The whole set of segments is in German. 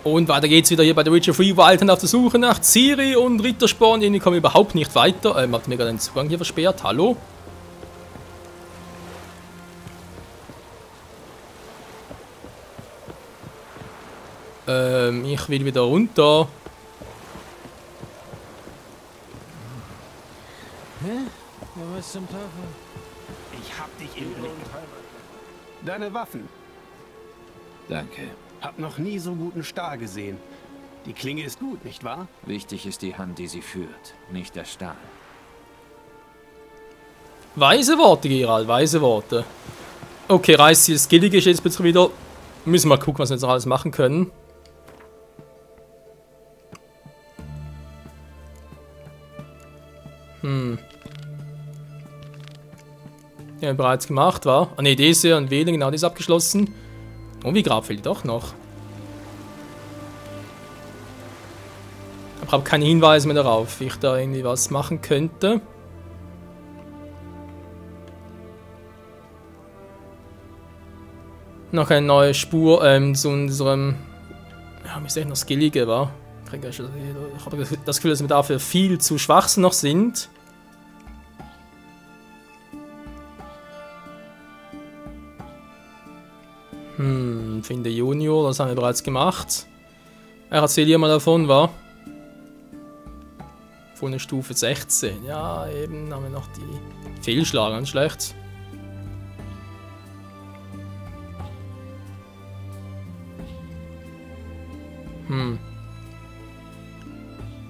Und weiter geht's wieder hier bei The Witcher 3 Wildhunt auf der Suche nach Ciri und Rittersporn. Irgendwie kommen wir überhaupt nicht weiter. Habt mir gerade den Zugang hier versperrt. Hallo? Ich will wieder runter. Hä? Ja, was zum Teufel? Ich hab dich im Blick. Deine Waffen. Danke. Hab noch nie so guten Stahl gesehen. Die Klinge ist gut, nicht wahr? Wichtig ist die Hand, die sie führt, nicht der Stahl. Weise Worte, Geralt, weise Worte. Okay, Reisziel skillig ist jetzt bitte wieder. Müssen wir mal gucken, was wir jetzt noch alles machen können. Ja, bereits gemacht, war. Ah ne, diese und wählen, genau, die ist abgeschlossen. Und wie Grab fehlt doch noch. Ich habe keine Hinweise mehr darauf, wie ich da irgendwie was machen könnte. Noch eine neue Spur zu unserem. Ja, wir sehen noch skillige, wa? Ich habe das Gefühl, dass wir dafür viel zu schwach noch sind. Finde Junior, das haben wir bereits gemacht. Erzähl dir mal davon, wa? Von der Stufe 16. Ja, eben haben wir noch die Fehlschlag, ganz schlecht.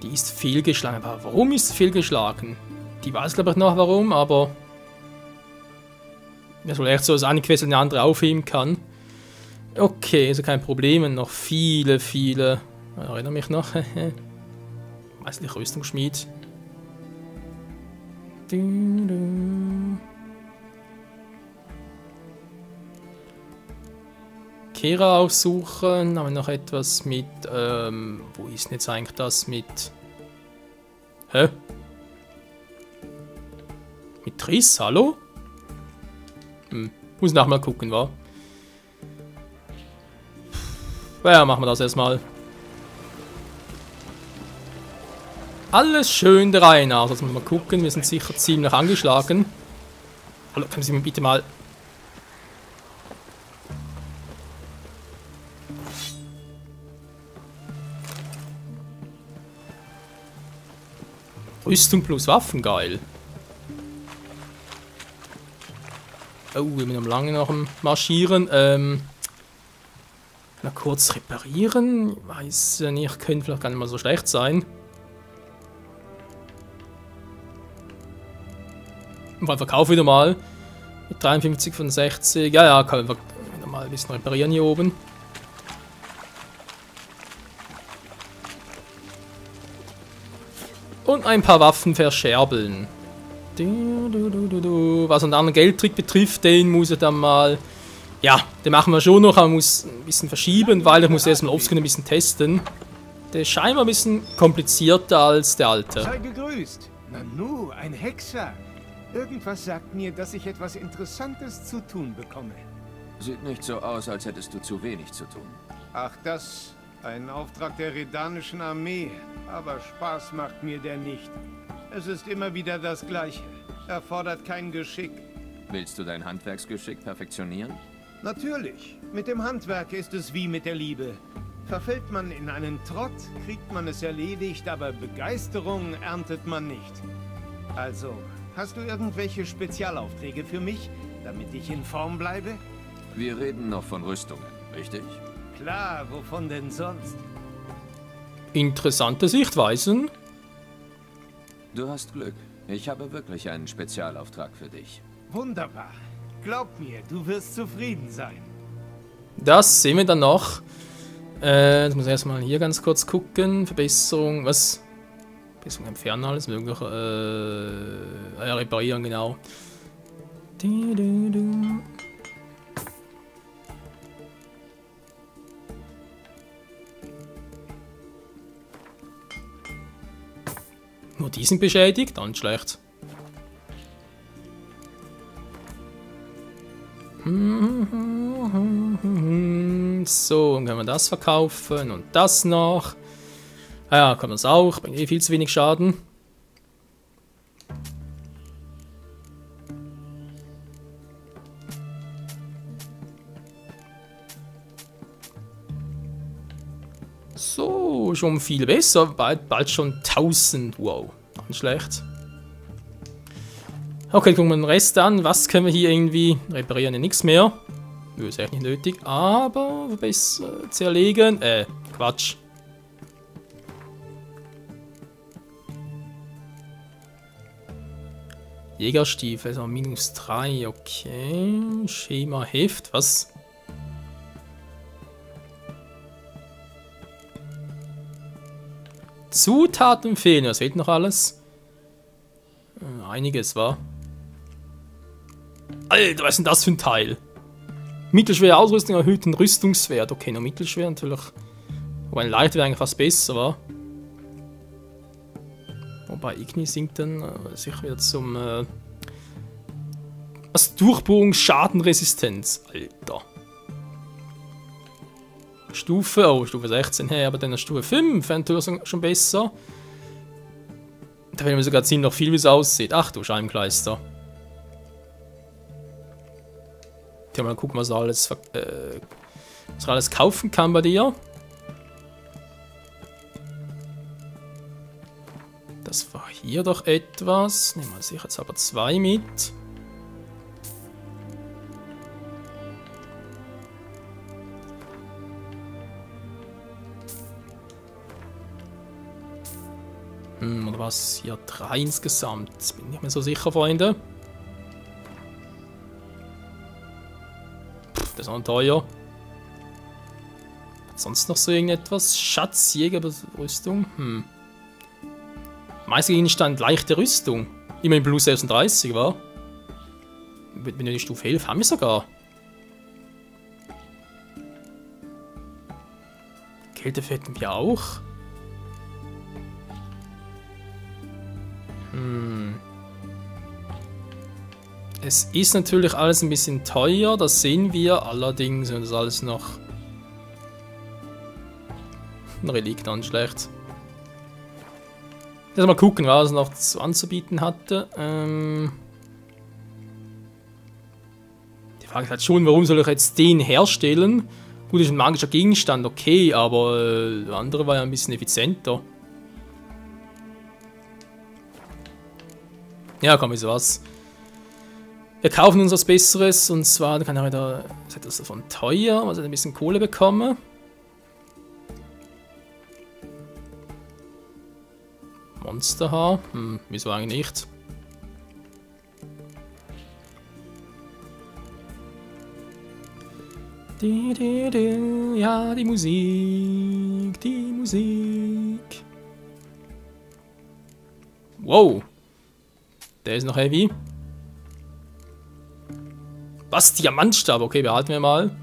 Die ist fehlgeschlagen. Aber warum ist sie fehlgeschlagen? Die weiß, glaube ich, noch warum, aber. Das wohl echt so, dass eine Quest eine andere aufheben kann. Okay, also kein Problem. Noch viele. Ich erinnere mich noch. Weiß nicht, Rüstungsschmied. Kehra aufsuchen. Haben wir noch etwas mit. Wo ist denn jetzt eigentlich das mit. Hä? Mit Triss, hallo? Muss nachher mal gucken, wa? Ja, machen wir das erstmal. Alles schön der Reihe nach. Also mal gucken, wir sind sicher ziemlich angeschlagen. Hallo, können Sie mir bitte mal. Rüstung plus Waffen, geil. Oh, wir sind am lange noch am Marschieren. Mal kurz reparieren. Ich weiß ja nicht, könnte vielleicht gar nicht mal so schlecht sein. Mal verkaufe wieder mal. Mit 53 von 60. Ja, kann man wieder mal ein bisschen reparieren hier oben. Und ein paar Waffen verscherbeln. Was einen anderen Geldtrick betrifft, den muss ich dann mal. Ja, den machen wir schon noch, aber muss ein bisschen verschieben, weil ich muss erstmal offscreen ein bisschen testen. Der ist scheinbar ein bisschen komplizierter als der alte. Sei gegrüßt. Nanu, ein Hexer. Irgendwas sagt mir, dass ich etwas Interessantes zu tun bekomme. Sieht nicht so aus, als hättest du zu wenig zu tun. Ach, das? Ein Auftrag der redanischen Armee. Aber Spaß macht mir der nicht. Es ist immer wieder das Gleiche. Erfordert kein Geschick. Willst du dein Handwerksgeschick perfektionieren? Natürlich. Mit dem Handwerk ist es wie mit der Liebe. Verfällt man in einen Trott, kriegt man es erledigt, aber Begeisterung erntet man nicht. Also, hast du irgendwelche Spezialaufträge für mich, damit ich in Form bleibe? Wir reden noch von Rüstungen, richtig? Klar, wovon denn sonst? Interessante Sichtweisen. Du hast Glück. Ich habe wirklich einen Spezialauftrag für dich. Wunderbar. Glaub mir, du wirst zufrieden sein. Das sehen wir dann noch. Jetzt muss ich erstmal hier ganz kurz gucken. Verbesserung, was? Verbesserung entfernen, alles mögliche. Reparieren, genau. Nur die sind beschädigt, dann schlecht. So, dann können wir das verkaufen und das noch. Ah ja, kann man das auch. Bringt eh viel zu wenig Schaden. So, schon viel besser. Bald schon 1000. Wow, nicht schlecht. Okay, gucken wir den Rest an. Was können wir hier irgendwie reparieren? Ja, nichts mehr. Nö, ist echt nicht nötig. Aber besser zerlegen. Quatsch. Jägerstiefel, also -3, okay. Schema Heft, was? Zutaten fehlen, was fehlt noch alles? Einiges, war. Alter, was ist denn das für ein Teil? Mittelschwere Ausrüstung, erhöhten Rüstungswert. Okay, nur mittelschwer natürlich. Wobei ein leicht wäre eigentlich fast besser, war. Wobei Igni sinkt dann sicher wieder zum was? Durchbohrungsschadenresistenz. Alter. Stufe, oh, Stufe 16, hey, aber dann Stufe 5 wäre natürlich schon besser. Da werden wir sogar ziemlich noch viel, wie es aussieht. Ach du Scheibenkleister. Ja, mal gucken, was er alles kaufen kann bei dir. Das war hier doch etwas. Nehmen wir sicher jetzt aber 2 mit. Oder was? Hier 3 insgesamt. Bin nicht mehr so sicher, Freunde. Das ist auch teuer. Hat sonst noch so irgendetwas? Schatzjägerrüstung? Meistergegenstand, leichte Rüstung. Immerhin plus 36, war. Wenn wir die Stufe 11 haben wir sogar. Kälte hätten wir auch. Es ist natürlich alles ein bisschen teuer, das sehen wir. Allerdings, wenn das alles noch ein Relikt dann schlecht. Mal gucken, was er noch anzubieten hatte. Die Frage ist halt schon, warum soll ich jetzt den herstellen? Gut, ist ein magischer Gegenstand, okay, aber der andere war ja ein bisschen effizienter. Ja, komm, wieso was? Wir kaufen uns was Besseres und zwar, da kann er wieder etwas davon teuer, also ein bisschen Kohle bekommen. Monsterhaar? Wieso eigentlich nicht? Ja, die Musik, die Musik. Wow. Der ist noch heavy. Was? Diamantstab? Okay, behalten wir mal.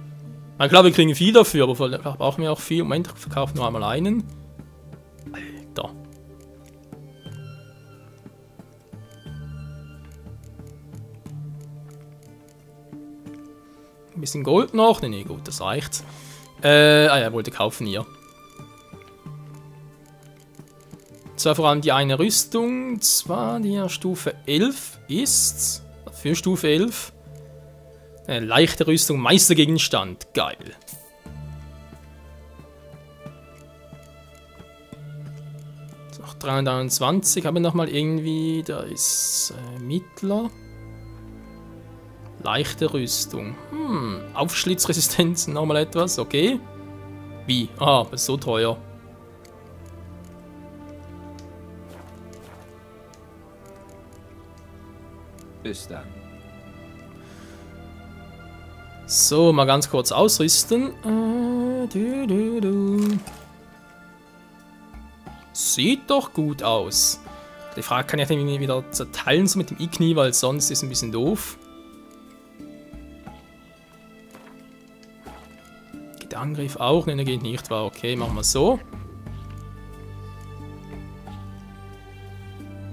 Ich glaube, wir kriegen viel dafür, aber vielleicht brauchen wir auch viel. Moment, ich verkaufe nur einmal einen. Alter. Ein bisschen Gold noch. Nee, gut, das reicht. Ja, wollte kaufen hier. Zwar vor allem die eine Rüstung. Zwar die Stufe 11 ist. Für Stufe 11. Eine leichte Rüstung, Meistergegenstand. Geil. So, 321. Haben wir nochmal irgendwie. Da ist Mittler. Leichte Rüstung. Aufschlitzresistenz, nochmal etwas. Okay. Wie? Ah, das ist so teuer. Bis dann. So, mal ganz kurz ausrüsten. Sieht doch gut aus. Die Frage kann ich irgendwie wieder zerteilen so mit dem Igni, weil sonst ist es ein bisschen doof. Geht der Angriff auch? Ne, der geht nicht. War okay, machen wir so.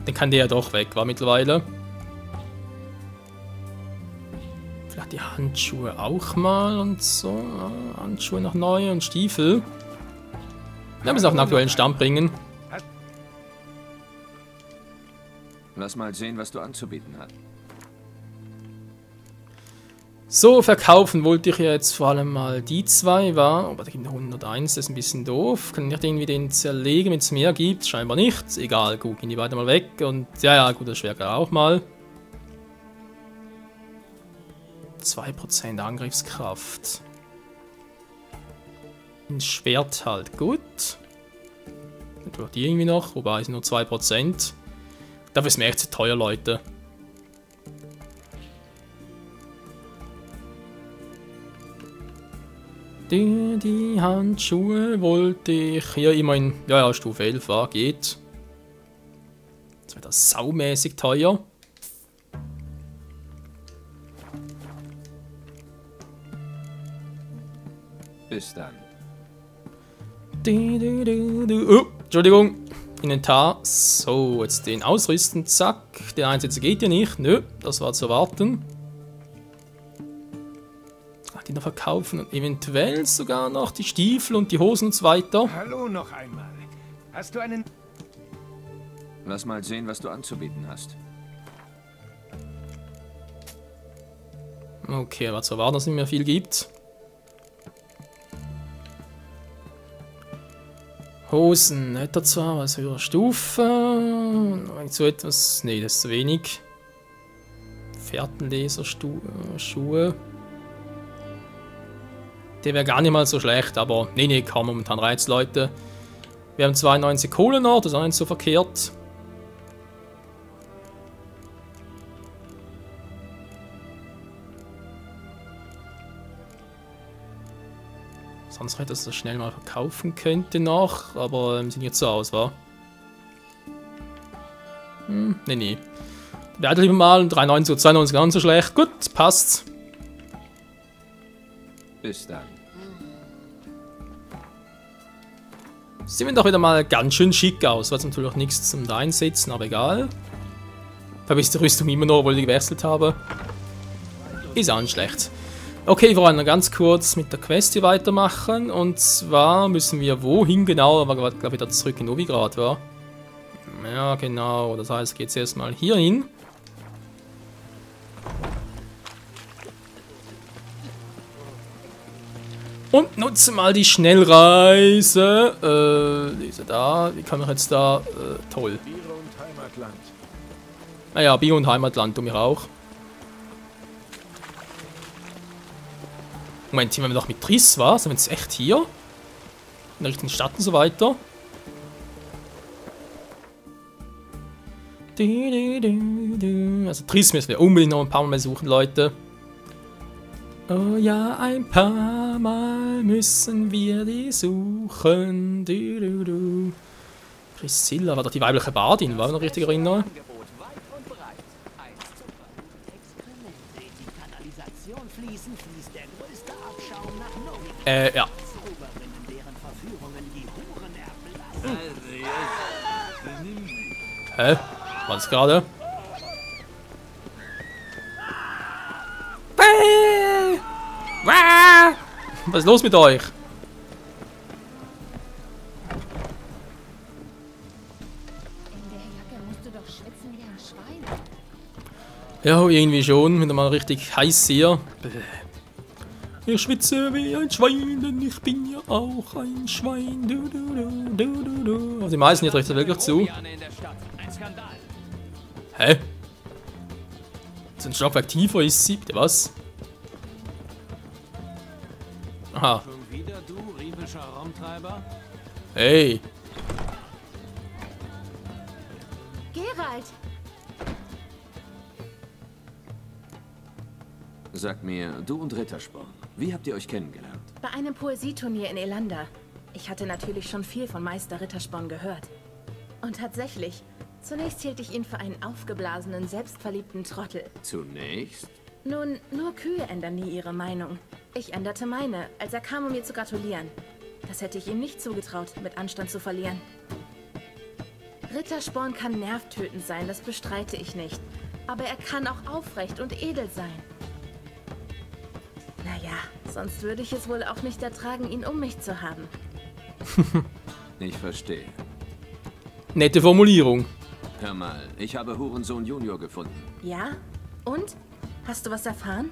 Dann kann der ja doch weg, war mittlerweile. Die Handschuhe auch mal und so. Ja, Handschuhe noch neu und Stiefel. Wir müssen auf den aktuellen Stand bringen. Lass mal sehen, was du anzubieten hast. So, verkaufen wollte ich ja jetzt vor allem mal die zwei, war. Aber da gibt es 101, das ist ein bisschen doof. Kann ich irgendwie den zerlegen, wenn es mehr gibt? Scheinbar nicht. Egal, gut, gehen die beide mal weg. Und ja, gut, das Schwert auch mal. 2% Angriffskraft. Ein Schwert halt, gut. Die irgendwie noch, wobei es nur 2%. Dafür ist mir echt zu teuer, Leute. Die Handschuhe wollte ich hier immerhin. Ja, Stufe 11 war, geht. Das wird das saumäßig teuer. Bis dann. Oh, Entschuldigung. Inventar. So, jetzt den ausrüsten. Zack. Den einsetzen geht ja nicht. Nö, das war zu erwarten. Die noch verkaufen und eventuell sogar noch die Stiefel und die Hosen und so weiter. Hallo noch einmal. Hast du einen... Lass mal sehen, was du anzubieten hast. Okay, aber zu erwarten, dass es nicht mehr viel gibt. Hosen, hätte er zwar was höhere Stufe. So etwas. Nee, das ist zu wenig. Fährtenleser-Schuhe. Der wäre gar nicht mal so schlecht, aber nee, kaum momentan reizt, Leute. Wir haben 92 Kohle noch, das ist auch nicht so verkehrt. Sonst hätte ich das schnell mal verkaufen könnte noch, aber sieht nicht so aus, wa? Nee. Werde lieber mal 93 oder 92 gar nicht so schlecht. Gut, passt. Bis dann. Sieht doch wieder mal ganz schön schick aus. War jetzt natürlich nichts zum Einsetzen, aber egal. Da habe ich die Rüstung immer noch, obwohl ich gewechselt habe. Ist auch nicht schlecht. Okay, wir wollen noch ganz kurz mit der Quest hier weitermachen. Und zwar müssen wir wohin genau? Aber glaube ich wieder zurück in Novigrad, war. Ja, genau. Das heißt, geht es erstmal hier hin. Und nutze mal die Schnellreise. Diese da. Wie kann ich jetzt da. Toll. Bier und Heimatland. Naja, Bier und Heimatland tun wir auch. Moment, hier haben wir doch mit Triss, was? Sind wir jetzt echt hier? In der richtigen Stadt und so weiter. Also Triss müssen wir unbedingt noch ein paar Mal suchen, Leute. Oh ja, ein paar Mal müssen wir die suchen. Priscilla war doch die weibliche Bardin, war ich noch richtig erinnern? Ja. Hä? War das gerade? Was ist los mit euch? Ja, irgendwie schon. Wenn mal richtig heiß hier. Ich schwitze wie ein Schwein, denn ich bin ja auch ein Schwein. Also die meisten hier trifft es wirklich zu. Hä? So ein Stockwerk tiefer ist sie, bitte was? Aha. Schon wieder du, riebischer Raumtreiber? Hey. Geralt! Sag mir, du und Rittersporn, wie habt ihr euch kennengelernt? Bei einem Poesieturnier in Elanda. Ich hatte natürlich schon viel von Meister Rittersporn gehört. Und tatsächlich, zunächst hielt ich ihn für einen aufgeblasenen, selbstverliebten Trottel. Zunächst? Nun, nur Kühe ändern nie ihre Meinung. Ich änderte meine, als er kam, um mir zu gratulieren. Das hätte ich ihm nicht zugetraut, mit Anstand zu verlieren. Rittersporn kann nervtötend sein, das bestreite ich nicht. Aber er kann auch aufrecht und edel sein. Sonst würde ich es wohl auch nicht ertragen, ihn um mich zu haben. Ich verstehe. Nette Formulierung. Hör mal, ich habe Hurensohn Junior gefunden. Ja? Und? Hast du was erfahren?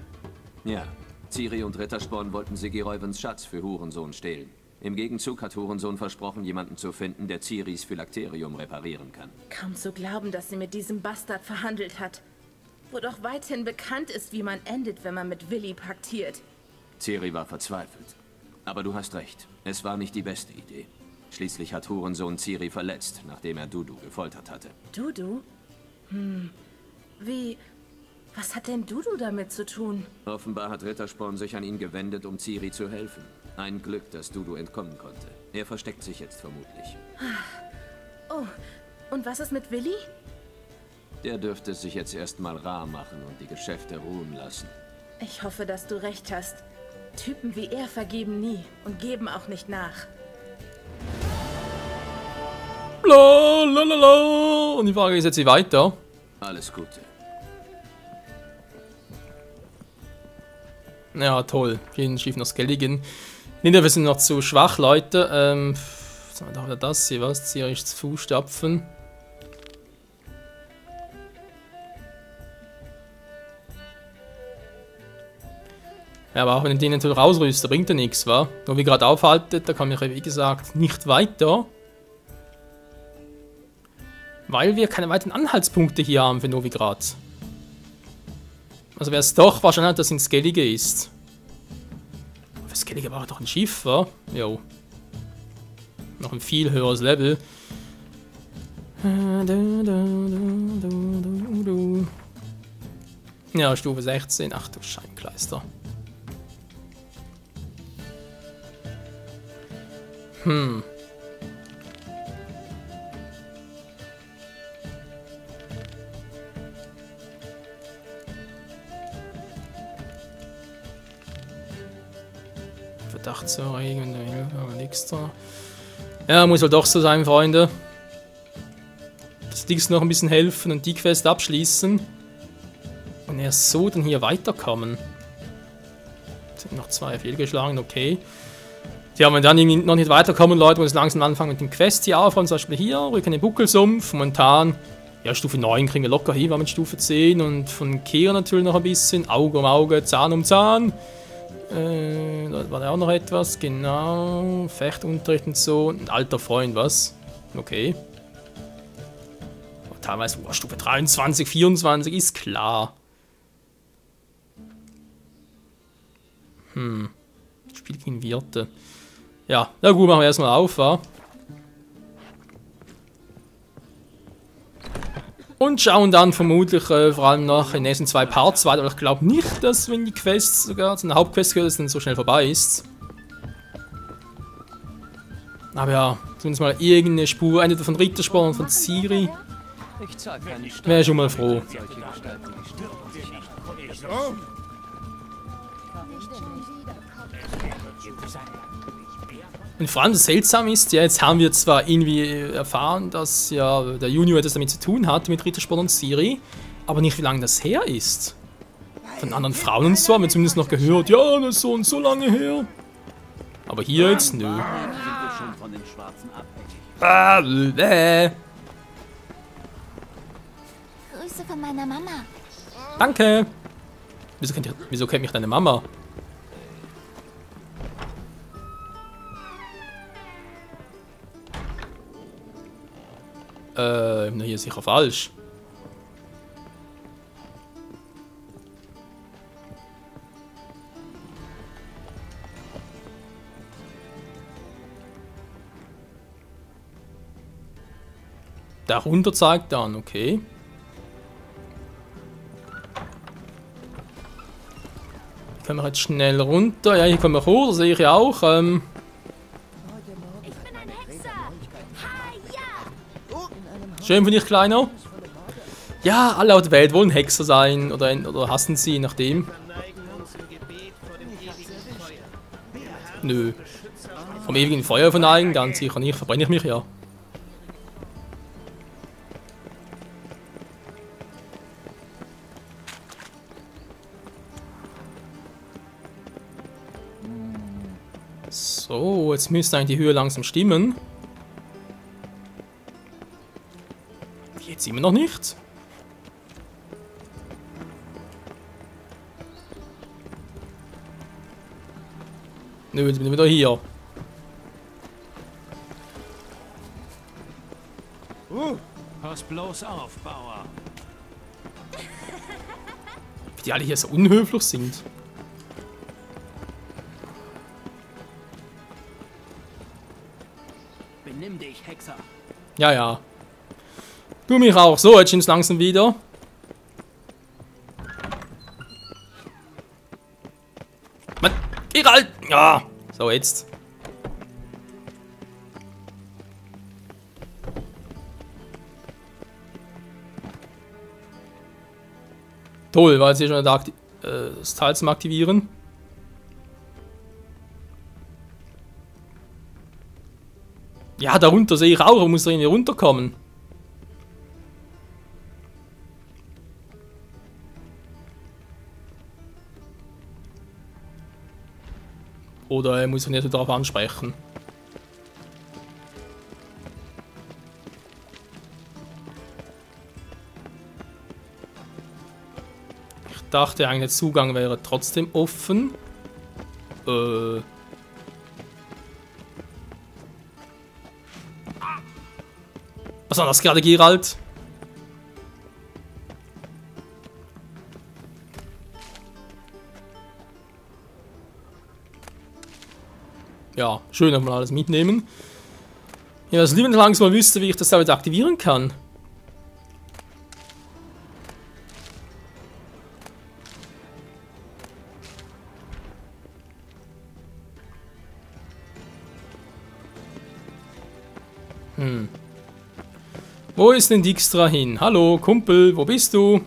Ja, Ciri und Rittersporn wollten Siggy Reuvens Schatz für Hurensohn stehlen. Im Gegenzug hat Hurensohn versprochen, jemanden zu finden, der Ciris Phylakterium reparieren kann. Kaum zu glauben, dass sie mit diesem Bastard verhandelt hat. Wo doch weithin bekannt ist, wie man endet, wenn man mit Willi paktiert. Ciri war verzweifelt. Aber du hast recht, es war nicht die beste Idee. Schließlich hat Hurensohn Ciri verletzt, nachdem er Dudu gefoltert hatte. Dudu? Wie? Was hat denn Dudu damit zu tun? Offenbar hat Rittersporn sich an ihn gewendet, um Ciri zu helfen. Ein Glück, dass Dudu entkommen konnte. Er versteckt sich jetzt vermutlich. Oh, und was ist mit Willi? Der dürfte sich jetzt erstmal rar machen und die Geschäfte ruhen lassen. Ich hoffe, dass du recht hast. Typen wie er vergeben nie und geben auch nicht nach. Lalalala. Und die Frage ist jetzt, wie weiter? Alles Gute. Ja, toll. Jeden Schiff noch Skelligen. Nee, wir sind noch zu schwach, Leute. Was haben wir da wieder das hier? Was? Ciris Fußstapfen. Ja, aber auch wenn ich den natürlich rausrüste, bringt er nichts, wa? Nur wie gerade aufhaltet, da komme ich, wie gesagt, nicht weiter. Weil wir keine weiteren Anhaltspunkte hier haben für Novigrad. Also wäre es doch wahrscheinlich, dass es ein Skellige ist. Für Skellige war doch ein Schiff, wa? Jo. Noch ein viel höheres Level. Ja, Stufe 16. Ach du Scheinkleister. Verdacht zu erregen, nichts da. Ja, muss wohl doch so sein, Freunde. Das Dings noch ein bisschen helfen und die Quest abschließen. Und erst so dann hier weiterkommen. Sind noch 2 fehlgeschlagen, okay. Ja, wenn dann irgendwie noch nicht weiterkommen, Leute, muss langsam anfangen mit dem Quest hier aufräumen. Zum Beispiel hier, rücken den Buckelsumpf. Momentan, ja, Stufe 9 kriegen wir locker hin, war mit Stufe 10. Und von Kira natürlich noch ein bisschen. Auge um Auge, Zahn um Zahn. Da war ja auch noch etwas, genau. Fechtunterricht und so. Ein alter Freund, was? Okay. Aber teilweise, Stufe 23, 24, ist klar. Spiel gegen Wirte. Ja, na gut, machen wir erstmal auf, wa? Und schauen dann vermutlich vor allem noch in den nächsten 2 Parts weiter. Aber ich glaube nicht, dass wenn die Quest sogar zu einer Hauptquest gehört, dass dann so schnell vorbei ist. Aber ja, zumindest mal irgendeine Spur, entweder von Rittersporn und von Ciri. Wäre schon mal froh. Und vor allem das Seltsame ist, ja, jetzt haben wir zwar irgendwie erfahren, dass ja der Junior etwas damit zu tun hat, mit Rittersporn und Ciri, aber nicht wie lange das her ist. Von anderen Frauen und so haben wir zumindest noch gehört, ja, das ist so und so lange her. Aber hier jetzt, nö. Grüße von meiner Mama. Danke. Wieso kennt mich deine Mama? Hier ist sicher falsch. Darunter zeigt dann, okay. Hier können wir jetzt schnell runter. Ja, hier können wir hoch, das sehe ich ja auch. Ich bin ein Hexer. Schön für dich, Kleiner. Ja, alle auf der Welt wollen Hexer sein oder hassen sie, je nachdem. Nö. Vom ewigen Feuer verneigen, ganz sicher nicht. Verbrenne ich mich ja. So, jetzt müsste eigentlich die Höhe langsam stimmen. Jetzt immer noch nicht. Nö, jetzt bin ich wieder hier. Pass bloß auf, Bauer. Wie die alle hier so unhöflich sind. Benimm dich, Hexer. Ja, ja. Du mich auch. So, jetzt sind es langsam wieder. Mann, Geralt! Ja, so jetzt. Toll, war jetzt hier schon das Teil zum Aktivieren. Ja, darunter sehe ich auch, muss er irgendwie runterkommen. Oder er muss ihn nicht darauf ansprechen. Ich dachte eigentlich, der Zugang wäre trotzdem offen. Was war das gerade, Geralt? Ja, schön, dass wir alles mitnehmen. Ja, was lieber langsam mal wüsste, wie ich das damit aktivieren kann. Wo ist denn Dijkstra hin? Hallo, Kumpel, wo bist du?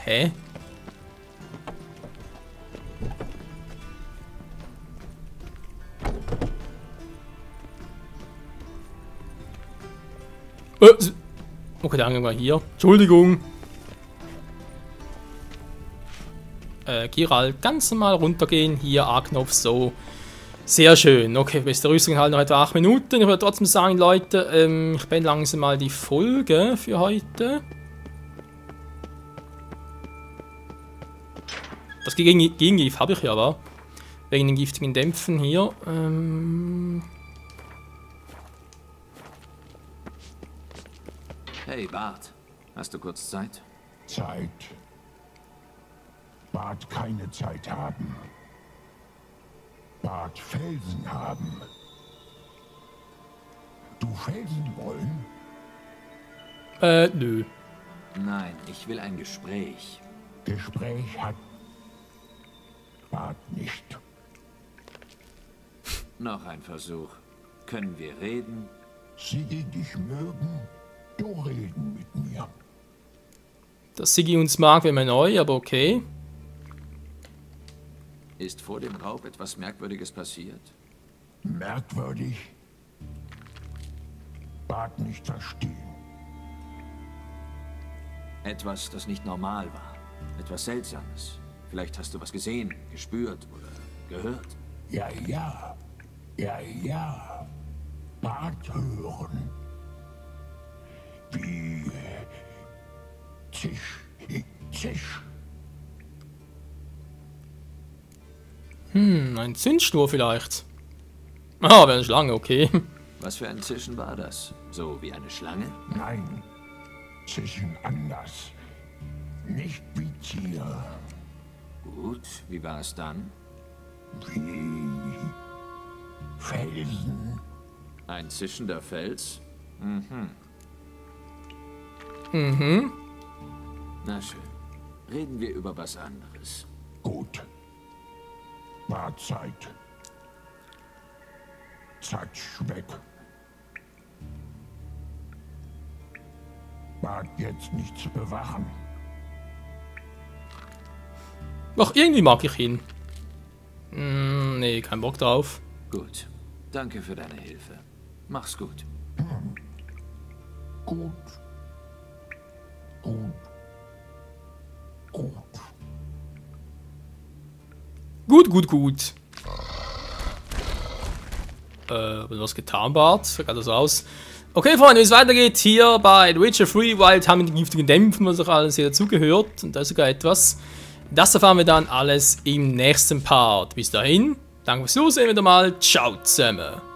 Hä? Okay, der Angang war hier. Entschuldigung. Geralt, ganz normal runtergehen. Hier, A-Knopf, so. Sehr schön. Okay, beste Rüstung halt noch etwa 8 Minuten. Ich würde trotzdem sagen, Leute, ich beende langsam mal die Folge für heute. Das Gegengift habe ich ja, aber wegen den giftigen Dämpfen hier. Hey, Bart. Hast du kurz Zeit? Zeit. Bart keine Zeit haben. Bart Felsen haben. Du Felsen wollen? Nö. Nein, ich will ein Gespräch. Gespräch hat Bart nicht. Noch ein Versuch. Können wir reden? Sie, die dich mögen, du reden mit mir. Dass Siggi uns mag, wäre mir neu, aber okay. Ist vor dem Raub etwas Merkwürdiges passiert? Merkwürdig. Bart nicht verstehen. Etwas, das nicht normal war. Etwas Seltsames. Vielleicht hast du was gesehen, gespürt oder gehört. Ja, ja. Ja, ja. Bart hören. Wie Zisch. Zisch. Ein Zündschnur vielleicht. Ah, wäre eine Schlange, okay. Was für ein Zischen war das? So wie eine Schlange? Nein. Zischen anders. Nicht wie Tier. Gut, wie war es dann? Wie Felsen. Ein zischender Fels? Na schön. Reden wir über was anderes. Gut. War Zeit. Zatsch weg. Bart jetzt nichts bewachen. Ach, irgendwie mag ich ihn. Nee, kein Bock drauf. Gut. Danke für deine Hilfe. Mach's gut. Gut. Gut. Gut. gut. Was getan, Bart? So geht das aus. Okay, Freunde, wie es weitergeht hier bei The Witcher 3 Wild haben wir die giftigen Dämpfen, was auch alles hier dazugehört. Und da ist sogar etwas. Das erfahren wir dann alles im nächsten Part. Bis dahin, danke fürs Zusehen wieder mal. Ciao zusammen.